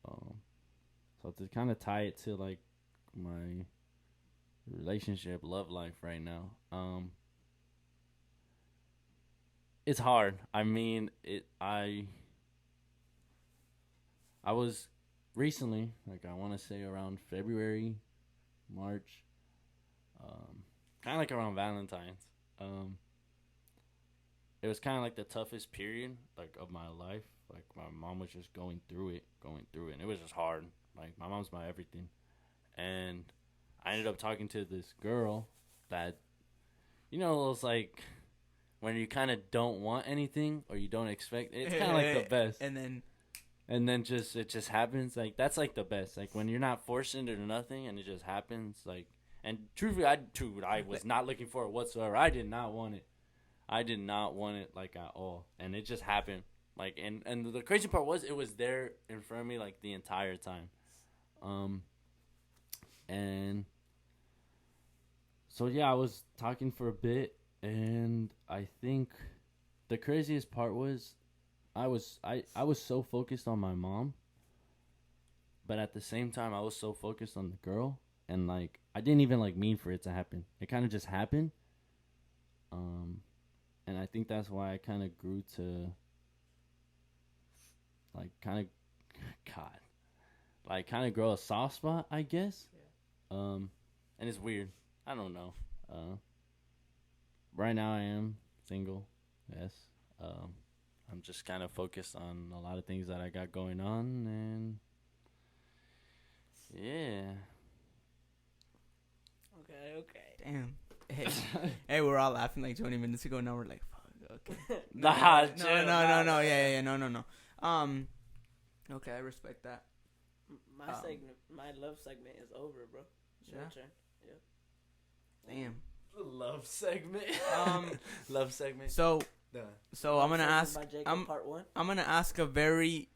So to kind of tie it to like my relationship, love life right now. It's hard. I mean, I was recently, like I want to say around February, March, kind of like around Valentine's. It was kind of like the toughest period like of my life. Like my mom was just going through it, and it was just hard. Like my mom's my everything, and I ended up talking to this girl that, you know, it was like when you kind of don't want anything or you don't expect. It's kind of like the best. And then and then it just happens. Like that's like the best. Like when you're not forcing it or nothing, and it just happens. Like and truthfully, I was not looking for it whatsoever. I did not want it. I did not want it like at all, and it just happened. Like and the crazy part was it was there in front of me like the entire time. And so yeah, I was talking for a bit, and I think the craziest part was I was so focused on my mom, but at the same time I was so focused on the girl, and like I didn't even like mean for it to happen. It kind of just happened. And I think that's why I kind of grew to like kind of God, like kind of grow a soft spot, I guess. Yeah. And it's weird. I don't know. Right now I am single. Yes. I'm just kind of focused on a lot of things that I got going on, and yeah. Okay. Damn. Hey, we're all laughing like 20 minutes ago. Now we're like, fuck. Okay. No. Yeah. No. Okay, I respect that. My segment, my love segment is over, bro. It's your turn. Yeah. Damn. Love segment. Love segment. So I'm gonna ask. Part 1. I'm gonna ask a very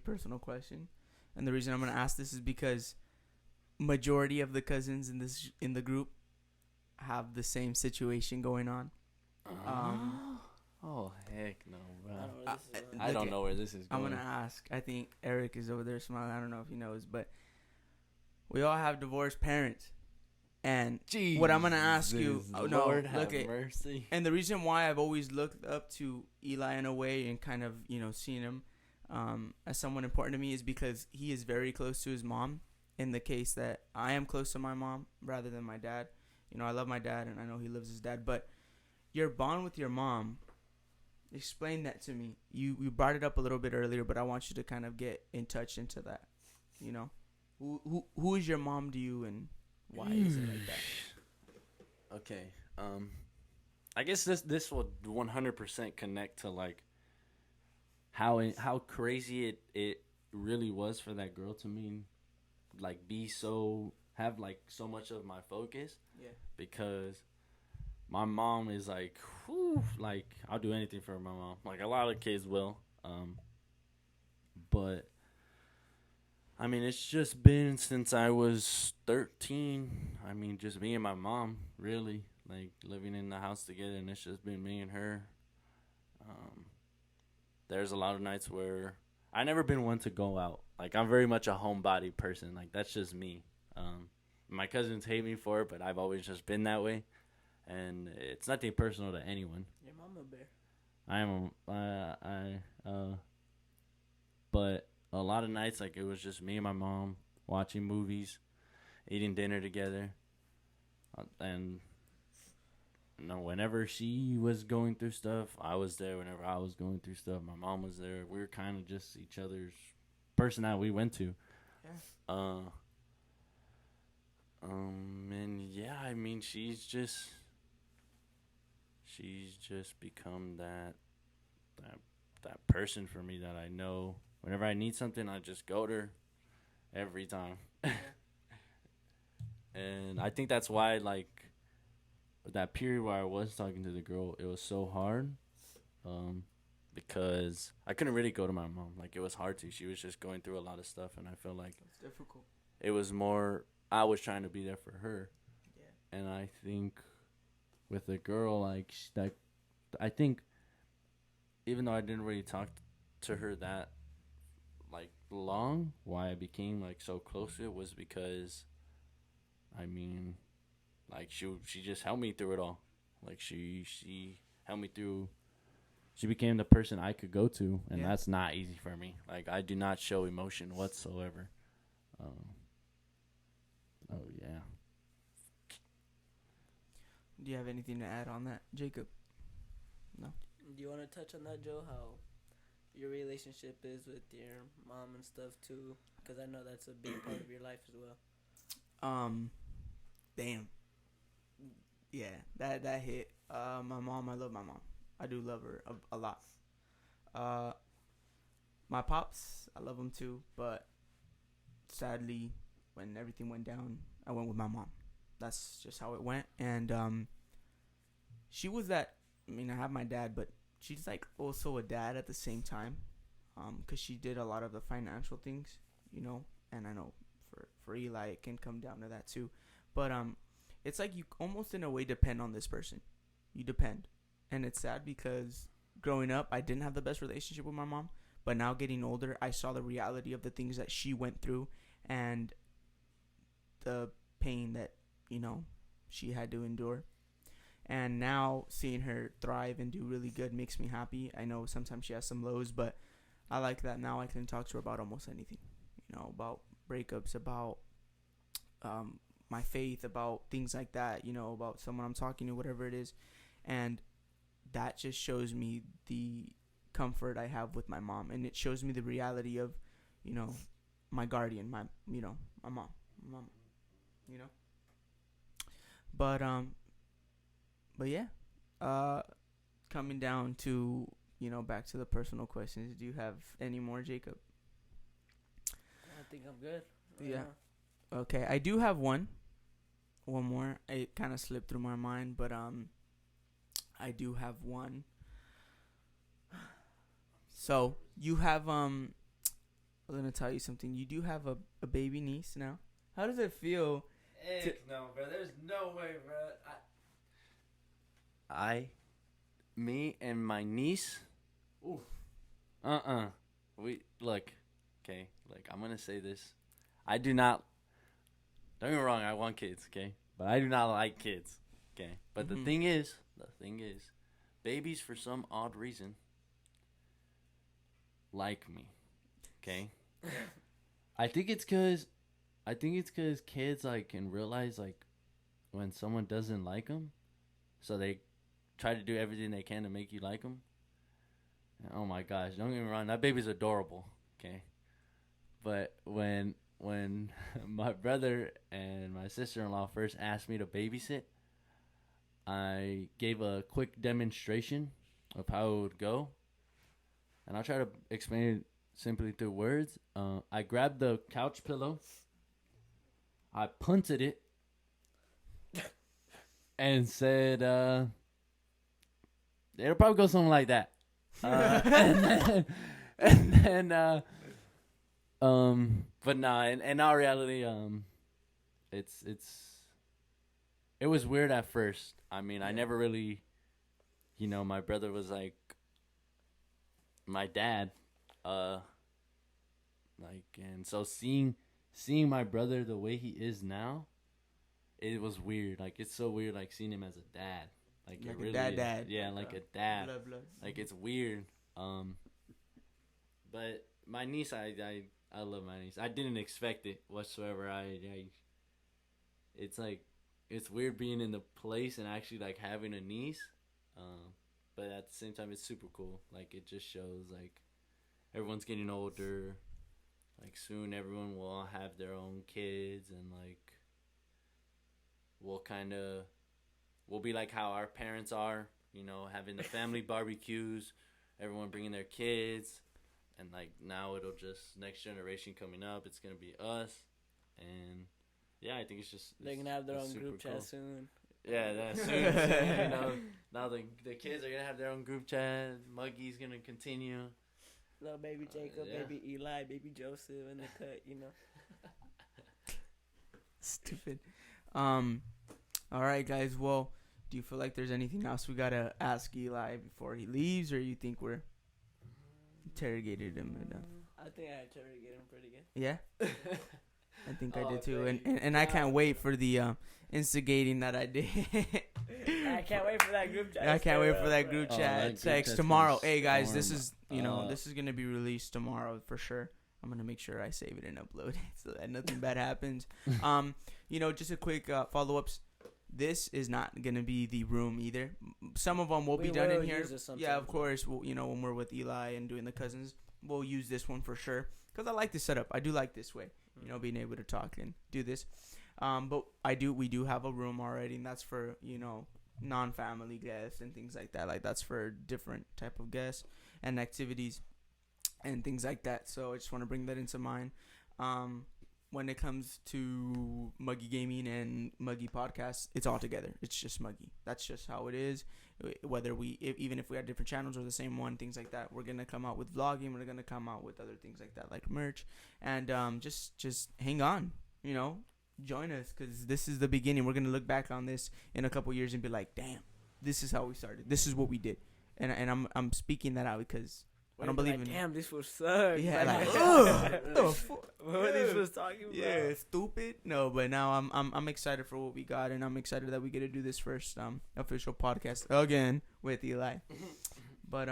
personal question, and the reason I'm gonna ask this is because majority of the cousins in the group have the same situation going on. Oh heck no, bro! I don't know where this is going. I'm gonna ask. I think Eric is over there smiling. I don't know if he knows, but we all have divorced parents. And what I'm gonna ask you, mercy. And the reason why I've always looked up to Eli in a way and kind of seen him as someone important to me is because he is very close to his mom. In the case that I am close to my mom rather than my dad, I love my dad and I know he loves his dad. But your bond with your mom, explain that to me. You brought it up a little bit earlier, but I want you to kind of get in touch into that. Who is your mom to you and why is it like that? Okay. I guess this will 100% connect to like how crazy it really was for that girl to mean like have like so much of my focus. Yeah. Because my mom is like, whew, like I'll do anything for my mom. Like a lot of kids will. But I mean, it's just been since I was 13. I mean, just me and my mom, really, like living in the house together, and it's just been me and her. There's a lot of nights where I never been one to go out. Like I'm very much a homebody person. Like that's just me. My cousins hate me for it, but I've always just been that way, and it's nothing personal to anyone. Your mama bear. But a lot of nights, like, it was just me and my mom watching movies, eating dinner together. And, whenever she was going through stuff, I was there. Whenever I was going through stuff, my mom was there. We were kind of just each other's person that we went to. Yeah. And, yeah, I mean, she's just become that person for me that I know. Whenever I need something, I just go to her every time. And I think that's why, like, that period where I was talking to the girl, it was so hard. Because I couldn't really go to my mom. Like, it was hard to. She was just going through a lot of stuff, and I feel like it's difficult. It was more, I was trying to be there for her. Yeah. And I think with a girl, like, I think even though I didn't really talk to her that like long, why I became like so close to it was because I mean like she just helped me through it all. Like she helped me through. She became the person I could go to, and that's not easy for me. Like I do not show emotion whatsoever. Oh yeah. Do you have anything to add on that, Jacob? No. Do you want to touch on that, Joe? How your relationship is with your mom and stuff too? Because I know that's a big part of your life as well. Damn. Yeah, that hit. My mom, I love my mom. I do love her a lot. my pops, I love him too, but sadly, when everything went down, I went with my mom. That's just how it went. And she was that. I mean, I have my dad, but she's like also a dad at the same time, because she did a lot of the financial things, you know. And I know for Eli, it can come down to that too. But it's like you almost in a way depend on this person. You depend, and it's sad because growing up, I didn't have the best relationship with my mom. But now getting older, I saw the reality of the things that she went through and the pain that, you know, she had to endure. And now seeing her thrive and do really good makes me happy. I know sometimes she has some lows, but I like that now I can talk to her about almost anything. You know, about breakups, about my faith, about things like that, you know, about someone I'm talking to, whatever it is. And that just shows me the comfort I have with my mom, and it shows me the reality of, you know, my guardian, my mom, you know. But yeah, coming down to, you know, back to the personal questions. Do you have any more, Jacob? I think I'm good. Yeah. Okay, I do have one more. It kind of slipped through my mind, but I do have one. So you have I'm gonna tell you something. You do have a baby niece now. How does it feel? Heck no, bro. There's no way, bro. Me and my niece. Ooh. We look. Okay, like I'm gonna say this. I do not. Don't get me wrong. I want kids. Okay, but I do not like kids. Okay, but the thing is, babies for some odd reason like me. Okay. I think it's cause kids like can realize like when someone doesn't like them, so they try to do everything they can to make you like them. Oh my gosh, don't get me wrong, that baby's adorable. Okay, but when my brother and my sister-in-law first asked me to babysit, I gave a quick demonstration of how it would go, and I'll try to explain it simply through words. I grabbed the couch pillow, I punted it, and said, it'll probably go something like that. But nah, in our reality, it was weird at first. I mean, I never really, my brother was like my dad, and so seeing my brother the way he is now, it was weird. Like, it's so weird, like, seeing him as a dad. Like it really a dad. Yeah, like a dad. Blood. Like, it's weird. But my niece, I love my niece. I didn't expect it whatsoever. It's like, it's weird being in the place and actually like having a niece. But at the same time, it's super cool. Like, it just shows like everyone's getting older. Like, soon everyone will all have their own kids, and like we'll be like how our parents are, having the family barbecues, everyone bringing their kids, and like now it'll just, next generation coming up, it's gonna be us. And yeah, I think they're gonna have their own group chat soon. Yeah, that's soon. Now the kids are gonna have their own group chat. Muggy's gonna continue. Little baby Jacob, baby Eli, baby Joseph in the cut, Stupid. All right, guys. Well, do you feel like there's anything else we gotta ask Eli before he leaves, or you think we're interrogated him enough? I think I interrogated him pretty good. Yeah. I think I did too, and I can't wait for the instigating that I did. I can't wait for that group chat. I can't wait for that group chat text tomorrow. Hey guys, this is storm. this is gonna be released tomorrow for sure. I'm gonna make sure I save it and upload it so that nothing bad happens. Just a quick follow-ups. This is not gonna be the room either. Some of them will be done in here. Yeah, of course. We'll, when we're with Eli and doing the cousins, we'll use this one for sure because I like this setup. I do like this way. Being able to talk and do this. But we do have a room already, and that's for, non-family guests and things like that. Like, that's for different type of guests and activities. and things like that. So I just want to bring that into mind. When it comes to Muggy Gaming and Muggy Podcast, it's all together. It's just Muggy. That's just how it is. Whether even if we have different channels or the same one, things like that, we're gonna come out with vlogging. We're gonna come out with other things like that, like merch, and just hang on. Join us, because this is the beginning. We're gonna look back on this in a couple years and be like, damn, this is how we started. This is what we did, and I'm speaking that out because I don't believe in. Damn, this was suck. Yeah, like, What were these was talking about? Yeah, stupid. No, but now I'm excited for what we got, and I'm excited that we get to do this first official podcast again with Eli. But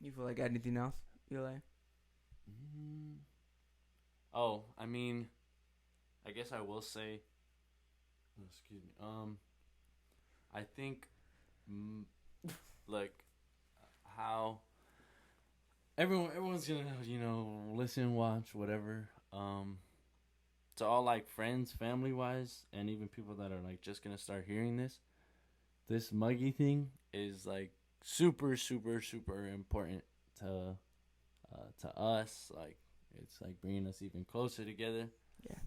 you feel like anything else, Eli? Oh, I mean, I guess I will say. Excuse me. I think, like, how. Everyone's gonna, listen, watch, whatever. To all, like, friends, family-wise, and even people that are, like, just gonna start hearing this Muggy thing is, like, super, super, super important to us. Like, it's, like, bringing us even closer together. Yeah.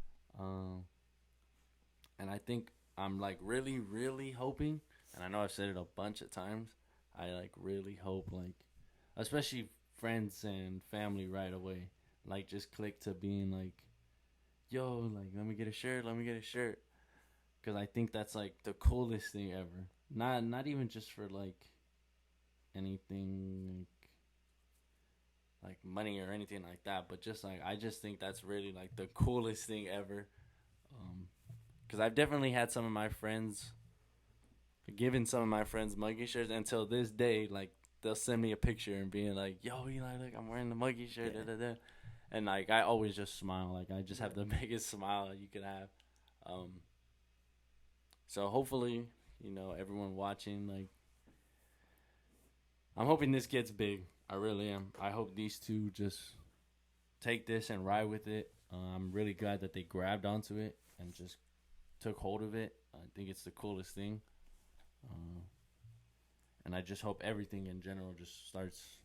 And I think I'm, like, really, really hoping, and I know I've said it a bunch of times, I, like, really hope, like, especially friends and family right away, like, just click to being like, yo, like, let me get a shirt, because I think that's, like, the coolest thing ever. Not even just for, like, anything like money or anything like that, but just, like, I just think that's really, like, the coolest thing ever. Because I've definitely had some of my friends, given some of my friends Muggy shirts, until this day, like, they'll send me a picture and being like, yo, Eli, look, I'm wearing the Muggy shirt, and, like, I always just smile. Like, I just have the biggest smile you could have. So hopefully, everyone watching, like, I'm hoping this gets big. I really am. I hope these two just take this and ride with it. I'm really glad that they grabbed onto it and just took hold of it. I think it's the coolest thing. And I just hope everything in general just starts,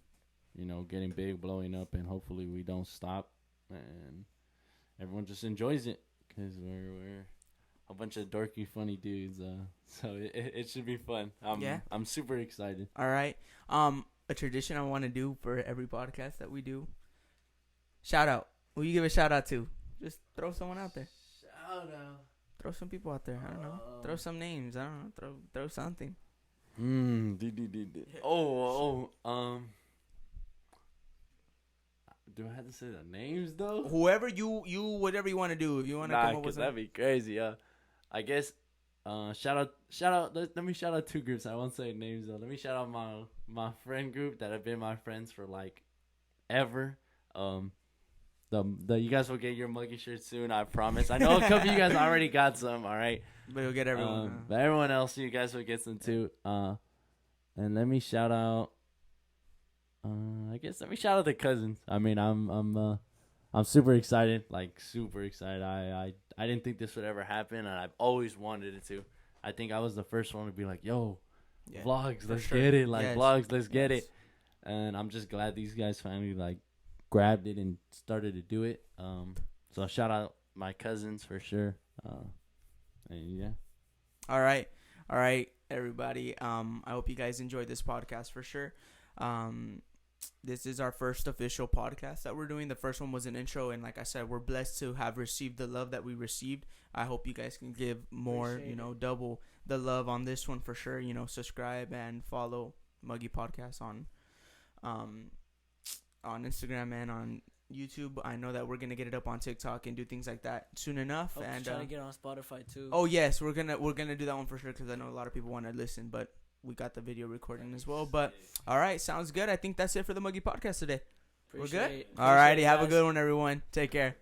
getting big, blowing up, and hopefully we don't stop and everyone just enjoys it, because we're a bunch of dorky, funny dudes. So it should be fun. I'm super excited. All right. A tradition I want to do for every podcast that we do. Shout out. Who you give a shout out to? Just throw someone out there. Shout out. Throw some people out there. I don't know. Throw some names. I don't know. Throw something. Do I have to say the names though? Whoever you whatever you want to do. If you want to come up with that'd be crazy. I guess. Shout out. Let me shout out two groups. I won't say names though. Let me shout out my friend group that have been my friends for, like, ever. You guys will get your Muggy shirt soon, I promise. I know a couple of you guys already got some, all right? But you'll get everyone. But everyone else, you guys will get some too. And let me shout out. Let me shout out the cousins. I mean, I'm super excited, like, super excited. I didn't think this would ever happen, and I've always wanted it to. I think I was the first one to be like, yo, vlogs, let's get it. Like, vlogs, let's get it. And I'm just glad these guys finally, like, grabbed it and started to do it. So shout out my cousins for sure. And yeah. All right, everybody. I hope you guys enjoyed this podcast for sure. This is our first official podcast that we're doing. The first one was an intro, and like I said, we're blessed to have received the love that we received. I hope you guys can give more, double the love on this one for sure. Subscribe and follow Muggy Podcast on Instagram and on YouTube. I know that we're gonna get it up on TikTok and do things like that soon enough. And trying to get on Spotify too. Oh yes, we're gonna do that one for sure, because I know a lot of people want to listen, but we got the video recording as well. But all right, sounds good. I think that's it for the Muggy Podcast today. We're good. All righty, have a good one, everyone. Take care.